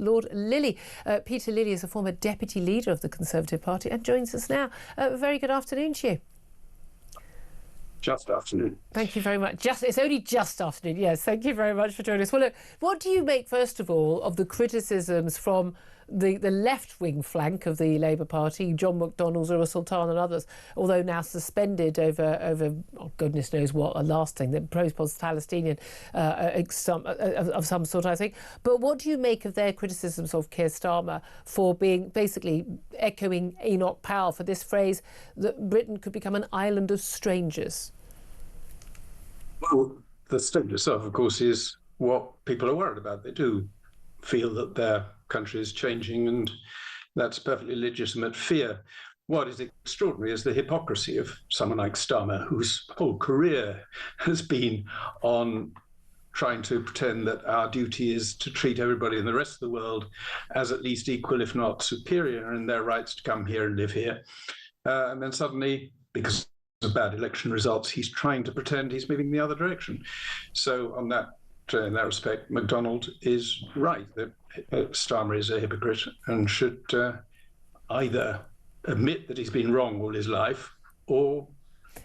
Lord Lilly. Peter Lilly is a former deputy leader of the Conservative Party and joins us now. Very good afternoon to you. Just afternoon. Thank you very much. It's only just afternoon. Yes, thank you very much for joining us. Well, look, what do you make, first of all, of the criticisms from the left-wing flank of the Labour Party, John McDonnell, Zura Sultan and others, although now suspended over oh, goodness knows what, a last thing, that pro-Palestinian of some sort, I think. But what do you make of their criticisms of Keir Starmer for being basically echoing Enoch Powell for this phrase that Britain could become an island of strangers? Well, the state itself, of course, is what people are worried about. They do feel that their country is changing, and that's perfectly legitimate fear. What is extraordinary is the hypocrisy of someone like Starmer, whose whole career has been on trying to pretend that our duty is to treat everybody in the rest of the world as at least equal, if not superior, in their rights to come here and live here. And then suddenly, because of bad election results, he's trying to pretend he's moving the other direction. So on that, in that respect, MacDonald is right that Starmer is a hypocrite and should either admit that he's been wrong all his life or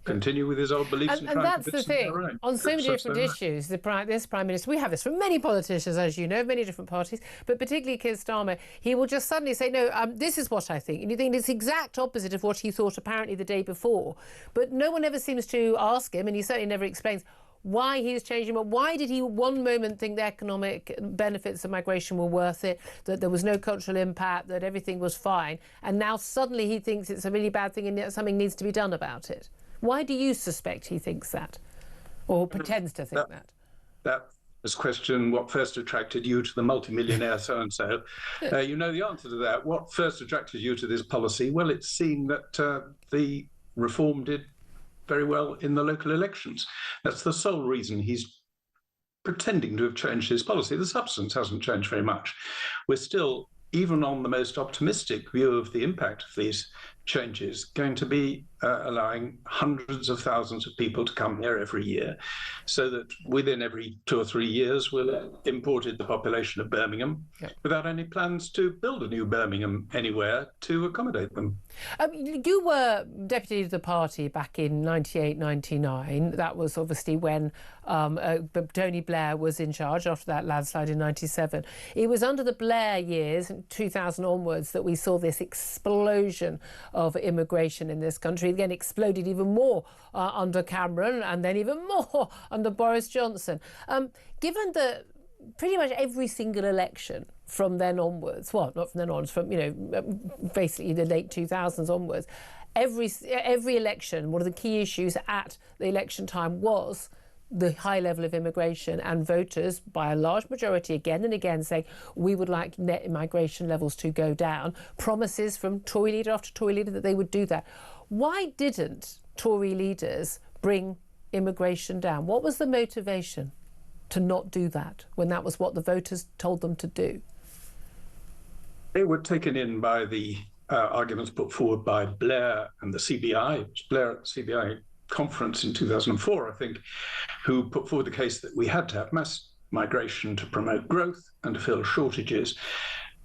continue with his old beliefs. And that's the thing. Right. On so many different issues, this Prime Minister, we have this from many politicians, as you know, many different parties, but particularly Keir Starmer, he will just suddenly say, no, this is what I think. And you think it's the exact opposite of what he thought apparently the day before. But no one ever seems to ask him, and he certainly never explains why he's changing. But why did he one moment think the economic benefits of migration were worth it, that there was no cultural impact, that everything was fine, and now suddenly he thinks it's a really bad thing and that something needs to be done about it? Why do you suspect he thinks that, or pretends to think that? That was question, what first attracted you to the multimillionaire so-and-so? You know the answer to that. What first attracted you to this policy? Well, it's seen that the reform did very well in the local elections. That's the sole reason he's pretending to have changed his policy. The substance hasn't changed very much. We're still, even on the most optimistic view of the impact of these changes, going to be allowing hundreds of thousands of people to come here every year, so that within every 2 or 3 years we'll have imported the population of Birmingham without any plans to build a new Birmingham anywhere to accommodate them. You were deputy of the party back in 98, 99. That was obviously when Tony Blair was in charge after that landslide in 97. It was under the Blair years, 2000 onwards, that we saw this explosion of immigration in this country. Again, exploded even more under Cameron, and then even more under Boris Johnson. Given that pretty much every single election from then onwards, well, not from then onwards, from, you know, basically the late 2000s onwards, every election, one of the key issues at the election time was the high level of immigration, and voters, by a large majority, again and again saying we would like net immigration levels to go down. Promises from Tory leader after Tory leader that they would do that. Why didn't Tory leaders bring immigration down? What was the motivation to not do that when that was what the voters told them to do? They were taken in by the arguments put forward by Blair and the CBI. It was Blair at the CBI conference in 2004, I think, who put forward the case that we had to have mass migration to promote growth and to fill shortages.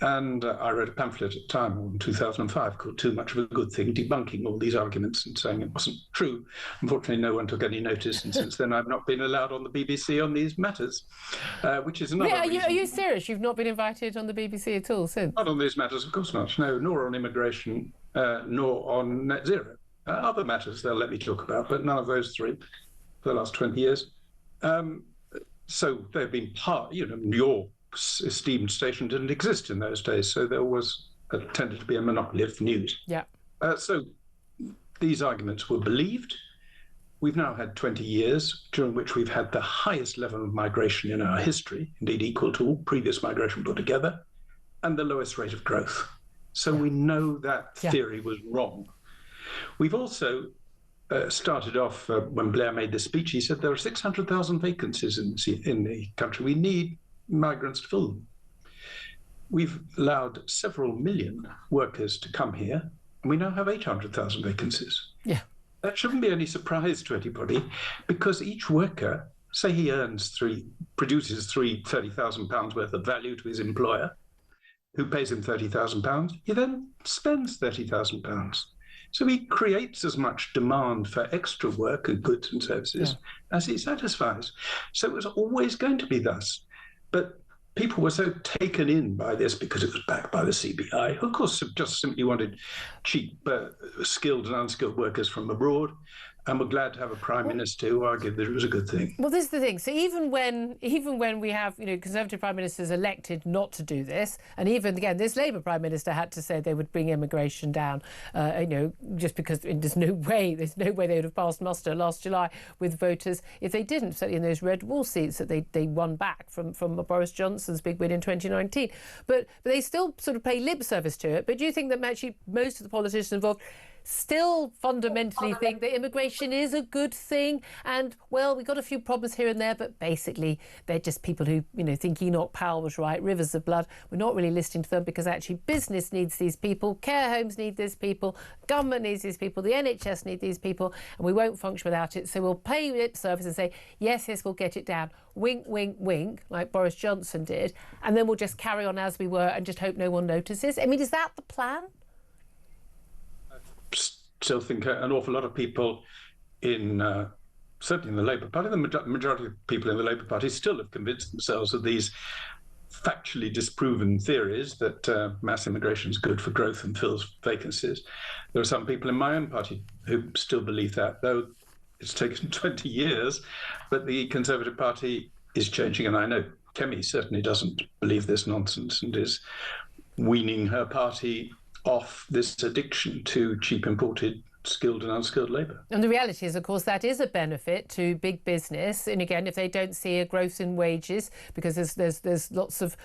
And I wrote a pamphlet at the time in 2005 called Too Much of a Good Thing, debunking all these arguments and saying it wasn't true. Unfortunately, no one took any notice, and since then I've not been allowed on the BBC on these matters, which is another reason. Are you serious? You've not been invited on the BBC at all since? Not on these matters, of course not. No, nor on immigration, nor on net zero. Other matters they'll let me talk about, but none of those three for the last 20 years. So they've been part, you know, your esteemed station didn't exist in those days, so there was tended to be a monopoly of news. Yeah. So these arguments were believed. We've now had 20 years during which we've had the highest level of migration in our history, indeed equal to all previous migration put together, and the lowest rate of growth. So we know that theory was wrong. We've also started off, when Blair made this speech, he said there are 600,000 vacancies in the country. We need migrants to fill them. We've allowed several million workers to come here, and we now have 800,000 vacancies. Yeah. That shouldn't be any surprise to anybody, because each worker, say he produces £30,000 worth of value to his employer, who pays him £30,000, he then spends £30,000. So he creates as much demand for extra work and goods and services as he satisfies. So it was always going to be thus. But people were so taken in by this because it was backed by the CBI, who of course just simply wanted cheap, skilled and unskilled workers from abroad. And we're glad to have a prime minister who argued that it was a good thing. Well, this is the thing. So even when we have Conservative prime ministers elected not to do this, and even again this Labour prime minister had to say they would bring immigration down, just because there's no way they would have passed muster last July with voters if they didn't. Certainly in those red wall seats that they won back from Boris Johnson's big win in 2019, but they still sort of pay lip service to it. But do you think that actually most of the politicians involved still fundamentally think that immigration is a good thing? And, well, we've got a few problems here and there, but basically they're just people who, think Enoch Powell was right, rivers of blood. We're not really listening to them because actually business needs these people, care homes need these people, government needs these people, the NHS need these people, and we won't function without it. So we'll pay lip service and say, yes, we'll get it down. Wink, wink, wink, like Boris Johnson did. And then we'll just carry on as we were and just hope no one notices. I mean, is that the plan? Still think an awful lot of people certainly in the Labour Party, the majority of people in the Labour Party still have convinced themselves of these factually disproven theories that mass immigration is good for growth and fills vacancies. There are some people in my own party who still believe that, though it's taken 20 years, but the Conservative Party is changing, and I know Kemi certainly doesn't believe this nonsense and is weaning her party off this addiction to cheap imported skilled and unskilled labour. And the reality is, of course, that is a benefit to big business. And again, if they don't see a growth in wages, because there's lots of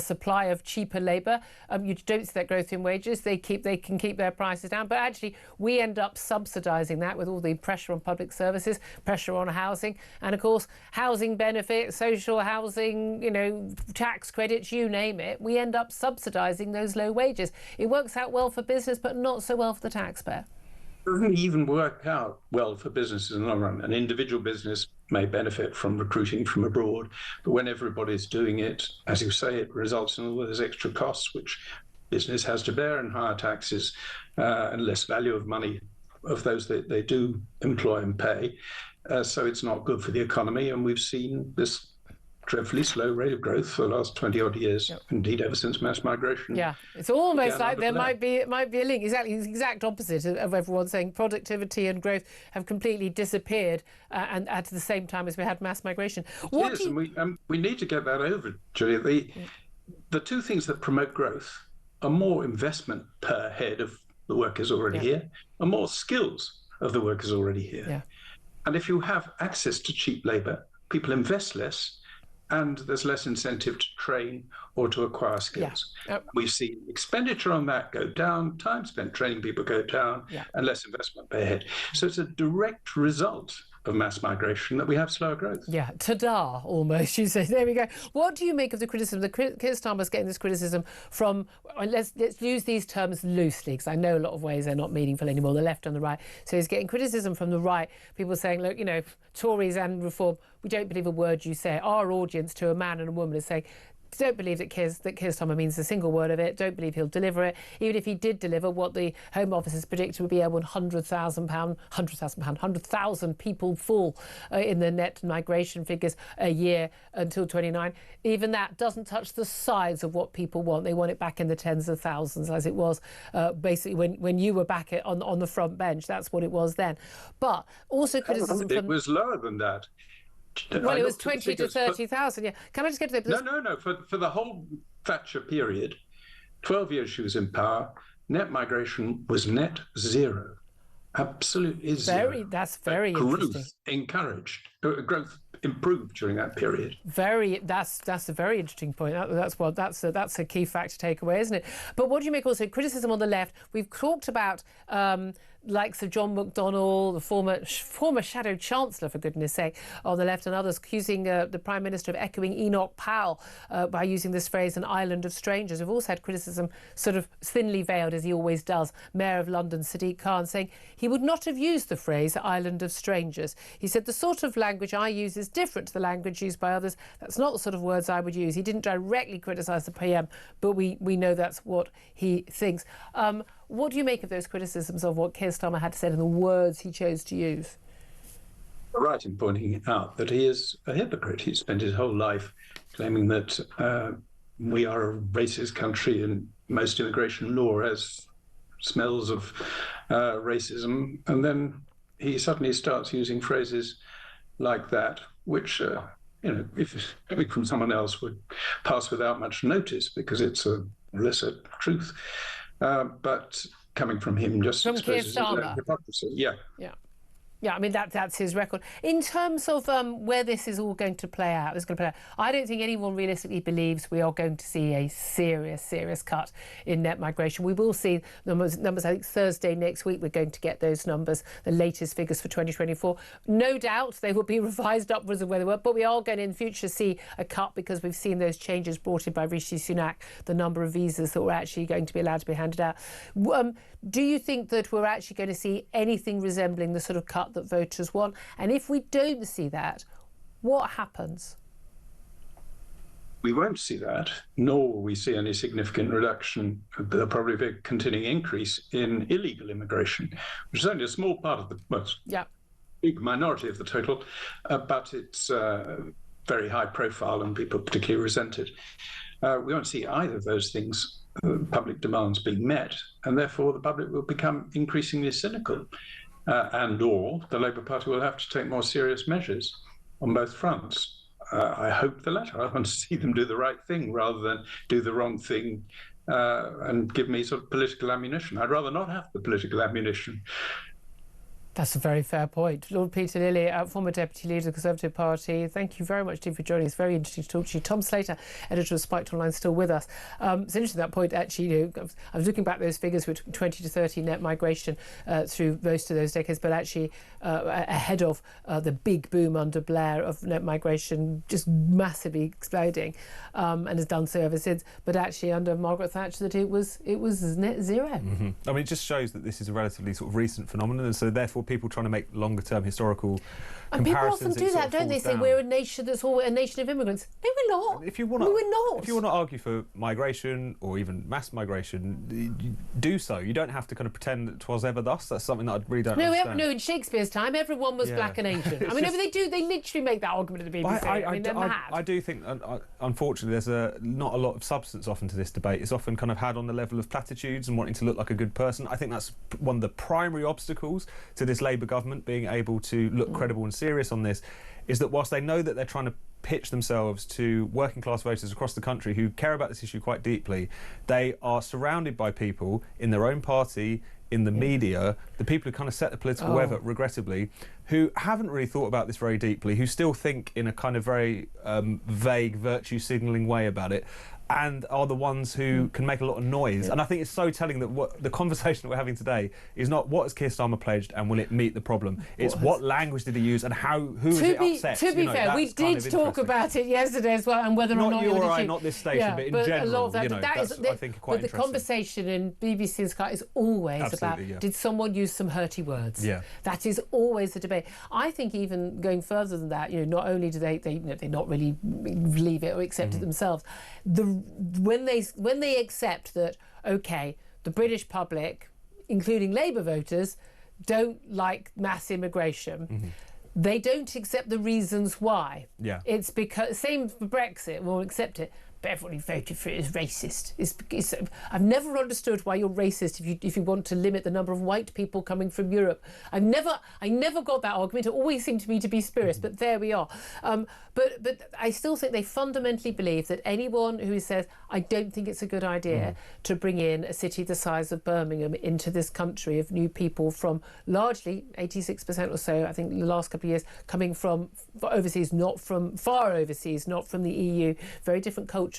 supply of cheaper labour, you don't see that growth in wages. They can keep their prices down. But actually, we end up subsidising that with all the pressure on public services, pressure on housing, and of course, housing benefits, social housing, tax credits, you name it. We end up subsidising those low wages. It works out well for business, but not so well for the taxpayer. It doesn't even work out well for businesses in the long run. An individual business may benefit from recruiting from abroad, but when everybody's doing it, as you say, it results in all those extra costs which business has to bear, and higher taxes and less value of money of those that they do employ and pay. So it's not good for the economy, and we've seen this dreadfully slow rate of growth for the last 20-odd years, indeed ever since mass migration. Yeah, it's almost like there might be a link. Exactly, it's the exact opposite of everyone saying productivity and growth have completely disappeared and at the same time as we had mass migration. And we need to get that over, Julia. The two things that promote growth are more investment per head of the workers already here, and more skills of the workers already here. Yeah. And if you have access to cheap labour, people invest less, and there's less incentive to train or to acquire skills. We've seen expenditure on that go down, time spent training people go down, and less investment per head. So it's a direct result of mass migration that we have slower growth. Yeah, ta-da, almost, you say. There we go. What do you make of the criticism? Keir Starmer's getting this criticism from, let's use these terms loosely, because I know a lot of ways they're not meaningful anymore, the left and the right. So he's getting criticism from the right, people saying, look, Tories and Reform, we don't believe a word you say. Our audience, to a man and a woman, is saying, don't believe that Keir Starmer means a single word of it. Don't believe he'll deliver it. Even if he did deliver, what the Home Office has predicted would be a £100,000 people fall in the net migration figures a year until 29. Even that doesn't touch the size of what people want. They want it back in the tens of thousands, as it was basically when you were back on the front bench. That's what it was then. But also criticism it was lower than that. Well, it was 20 to 30,000. Yeah. Can I just get to that? No. For the whole Thatcher period, 12 years she was in power, net migration was net zero. Absolutely zero. That's very interesting. Growth improved during that period. That's a very interesting point. That's a key fact to take away, isn't it? But what do you make also criticism on the left? We've talked about likes of John McDonnell, the former Shadow Chancellor, for goodness sake, on the left, and others accusing the Prime Minister of echoing Enoch Powell by using this phrase, an island of strangers. We've also had criticism, sort of thinly veiled as he always does, Mayor of London Sadiq Khan, saying he would not have used the phrase island of strangers. He said, the sort of language I use is different to the language used by others. That's not the sort of words I would use. He didn't directly criticise the PM, but we know that's what he thinks. What do you make of those criticisms of what Keir Starmer had to say and the words he chose to use? Right in pointing out that he is a hypocrite. He spent his whole life claiming that we are a racist country and most immigration law has smells of racism. And then he suddenly starts using phrases like that, which, if coming from someone else would pass without much notice because it's a illicit truth. But coming from him just from Keir exposes his own Starmer. hypocrisy. Yeah. Yeah, I mean, that's his record. In terms of where this is all going to play out, I don't think anyone realistically believes we are going to see a serious cut in net migration. We will see numbers. I think Thursday next week we're going to get those numbers, the latest figures for 2024. No doubt they will be revised upwards of where they were, but we are going to in the future see a cut because we've seen those changes brought in by Rishi Sunak, the number of visas that were actually going to be allowed to be handed out. Do you think that we're actually going to see anything resembling the sort of cut that voters want? And if we don't see that, what happens? We won't see that, nor will we see any significant reduction. There'll probably be a continuing increase in illegal immigration, which is only a small part of the big minority of the total, but it's very high profile and people particularly resent it. We won't see either of those things, public demands being met, and therefore the public will become increasingly cynical, and/or the Labour Party will have to take more serious measures on both fronts. I hope the latter. I want to see them do the right thing rather than do the wrong thing and give me sort of political ammunition. I'd rather not have the political ammunition. That's a very fair point. Lord Peter Lilly, former Deputy Leader of the Conservative Party, thank you very much, Steve, for joining us. Very interesting to talk to you. Tom Slater, editor of Spiked Online, still with us. It's interesting that point, actually. I was looking back at those figures with 20 to 30 net migration through most of those decades, but actually ahead of the big boom under Blair of net migration just massively exploding and has done so ever since. But actually under Margaret Thatcher that it was net zero. Mm-hmm. I mean, it just shows that this is a relatively sort of recent phenomenon, and so therefore people trying to make longer-term historical and people comparisons. Often do that, don't they? Say we're a nation that's all a nation of immigrants. No, we're not. If you want to argue for migration or even mass migration, do so. You don't have to kind of pretend that 'twas ever thus. That's something that I really don't understand. No, in Shakespeare's time, everyone was black and Asian. I mean, they literally make that argument at the BBC. I mean, they're mad. I do think, unfortunately, there's not a lot of substance often to this debate. It's often kind of had on the level of platitudes and wanting to look like a good person. I think that's one of the primary obstacles to this Labour government being able to look credible and serious on this, is that whilst they know that they're trying to pitch themselves to working class voters across the country who care about this issue quite deeply, they are surrounded by people in their own party, in the media, the people who kind of set the political weather, regrettably, who haven't really thought about this very deeply, who still think in a kind of very vague virtue signalling way about it, and are the ones who can make a lot of noise. And I think it's so telling that what the conversation that we're having today is not what has Keir Starmer pledged and will it meet the problem. It's what language did he use and who is it upset. To be fair, we did talk about it yesterday as well, and whether or not you or I, not this station, but in general, a lot of that, that's I think quite interesting. But the conversation in BBC and Sky is always about did someone use some hurty words? Yeah, that is always the debate. I think even going further than that, not only do they not really believe it or accept it themselves, when they accept that, okay, the British public, including Labour voters, don't like mass immigration, they don't accept the reasons why. Yeah. It's because, same for Brexit, we'll accept it, but everybody voted for it is racist. I've never understood why you're racist if you want to limit the number of white people coming from Europe. I never got that argument. It always seemed to me to be spurious, but there we are. But I still think they fundamentally believe that anyone who says, I don't think it's a good idea to bring in a city the size of Birmingham into this country of new people from largely 86% or so, I think, in the last couple of years, coming from overseas, not from far overseas, not from the EU, very different cultures,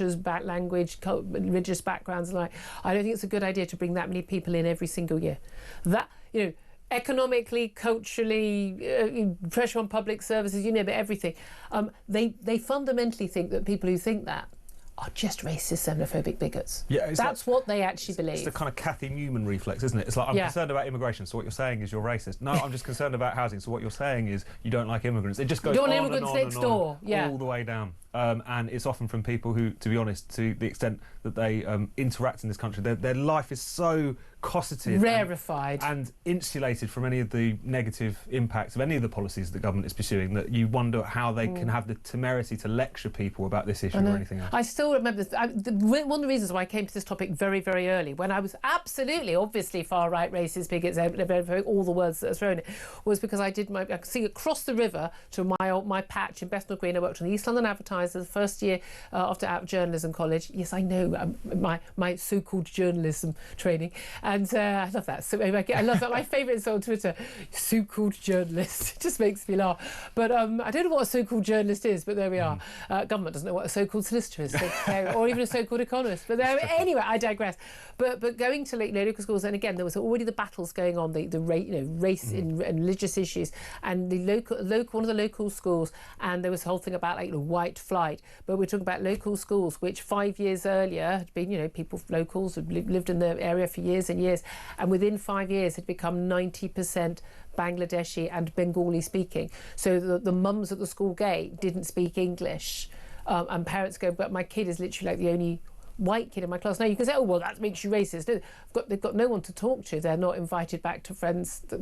language, religious backgrounds, and I don't think it's a good idea to bring that many people in every single year. That, economically, culturally, pressure on public services, you name it, everything. They fundamentally think that people who think that are just racist, xenophobic bigots. Yeah, that's what they actually believe. It's the kind of Kathy Newman reflex, isn't it? It's like, I'm concerned about immigration, so what you're saying is you're racist. No, I'm just concerned about housing, so what you're saying is you don't like immigrants. It just goes on and on and on, all the way down. And it's often from people who, to be honest, to the extent that they interact in this country, their life is so cosseted, rarefied, and insulated from any of the negative impacts of any of the policies the government is pursuing, that you wonder how they can have the temerity to lecture people about this issue or anything else. I still remember one of the reasons why I came to this topic very, very early, when I was absolutely, obviously, far-right, racist, bigots, all the words that are thrown in, was because I could see across the river to my patch in Bethnal Green. I worked on the East London Advertiser the first year after out of journalism college. Yes, I know, my so-called journalism training. And I love that. So I love that. My favourite is on Twitter, so-called journalist. It just makes me laugh. But I don't know what a so-called journalist is, but there we are. Government doesn't know what a so-called solicitor is, or even a so-called economist. But anyway, I digress. But going to local schools, and again, there was already the battles going on, the race and religious issues, and the one of the local schools, and there was the whole thing about white flight. But we're talking about local schools, which 5 years earlier had been, people, locals had lived in the area for years and years. And within 5 years had become 90% Bangladeshi and Bengali speaking. So the mums at the school gate didn't speak English, and parents go, but my kid is literally the only white kid in my class. Now you can say, oh well, that makes you racist. No, they've got no one to talk to. They're not invited back to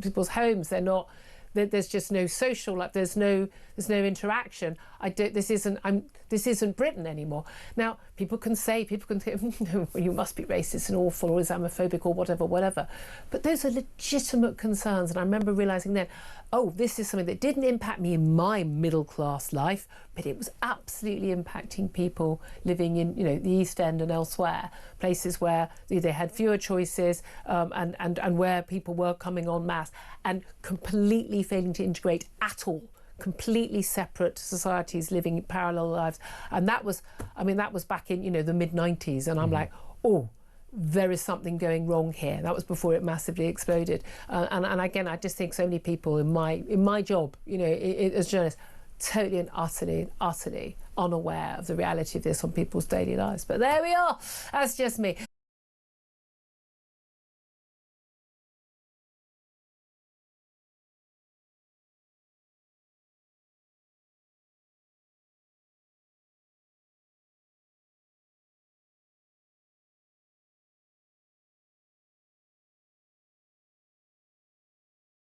people's homes. They're not. There's just no social life. There's no interaction. This isn't Britain anymore. Now people can say well, you must be racist and awful or Islamophobic or whatever. But those are legitimate concerns. And I remember realising then, oh, this is something that didn't impact me in my middle class life, but it was absolutely impacting people living in the East End and elsewhere, places where they had fewer choices, and where people were coming en masse and completely failing to integrate at all. Completely separate societies living parallel lives. And that was back in the mid-90s, and I'm like, oh, there is something going wrong here. That was before it massively exploded. And again, I just think so many people in my job, as journalists, totally and utterly unaware of the reality of this on people's daily lives. But there we are. That's just me.